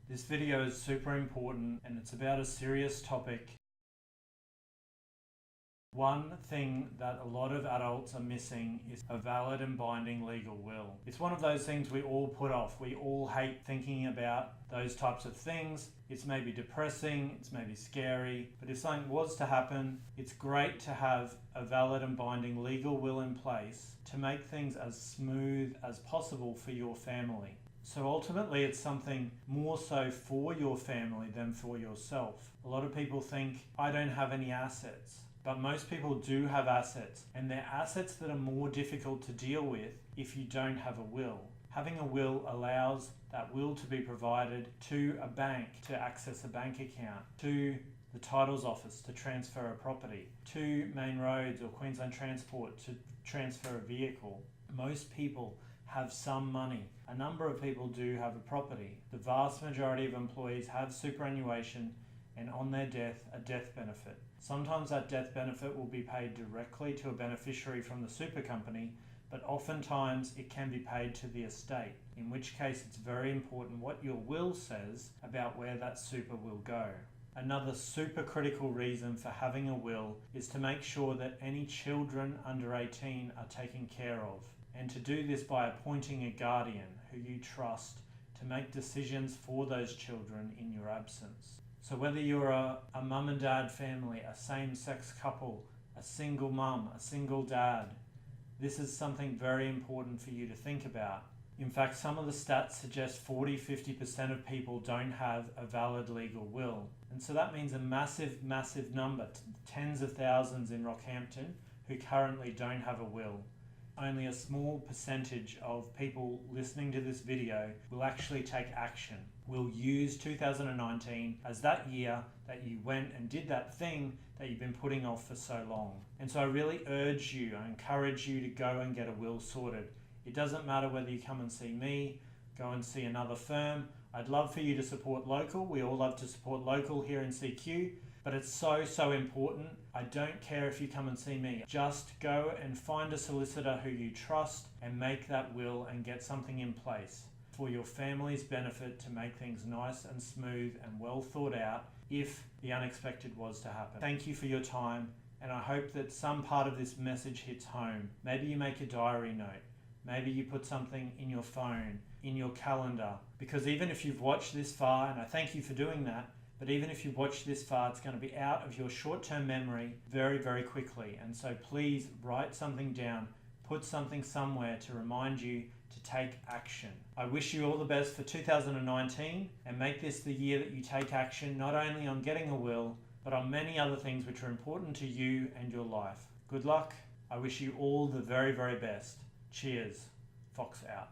This video is super important and it's about a serious topic. One thing that a lot of adults are missing is a valid and binding legal will. It's one of those things we all put off. We all hate thinking about those types of things. It's maybe depressing, it's maybe scary, but if something was to happen, it's great to have a valid and binding legal will in place to make things as smooth as possible for your family. So ultimately it's something more so for your family than for yourself. A lot of people think, I don't have any assets. But most people do have assets, and they're assets that are more difficult to deal with if you don't have a will. Having a will allows that will to be provided to a bank to access a bank account, to the titles office to transfer a property, to Main Roads or Queensland Transport to transfer a vehicle. Most people have some money. A number of people do have a property. The vast majority of employees have superannuation and on their death, a death benefit. Sometimes that death benefit will be paid directly to a beneficiary from the super company, but oftentimes it can be paid to the estate, in which case it's very important what your will says about where that super will go. Another super critical reason for having a will is to make sure that any children under 18 are taken care of, and to do this by appointing a guardian who you trust to make decisions for those children in your absence. So whether you're a mum and dad family, a same-sex couple, a single mum, a single dad, this is something very important for you to think about. In fact, some of the stats suggest 40-50% of people don't have a valid legal will. And so that means a massive, massive number, tens of thousands in Rockhampton, who currently don't have a will. Only a small percentage of people listening to this video will actually take action. Will use 2019 as that year that you went and did that thing that you've been putting off for so long. And so I really urge you, I encourage you to go and get a will sorted. It doesn't matter whether you come and see me, go and see another firm. I'd love for you to support local. We all love to support local here in CQ. But it's so important. I don't care if you come and see me. Just go and find a solicitor who you trust and make that will and get something in place for your family's benefit to make things nice and smooth and well thought out if the unexpected was to happen. Thank you for your time, and I hope that some part of this message hits home. Maybe you make a diary note. Maybe you put something in your phone, in your calendar, because even if you've watched this far, and I thank you for doing that, but even if you watch this far, it's going to be out of your short-term memory very, very quickly. And so please write something down, put something somewhere to remind you to take action. I wish you all the best for 2019 and make this the year that you take action, not only on getting a will, but on many other things which are important to you and your life. Good luck. I wish you all the very, very best. Cheers. Fox out.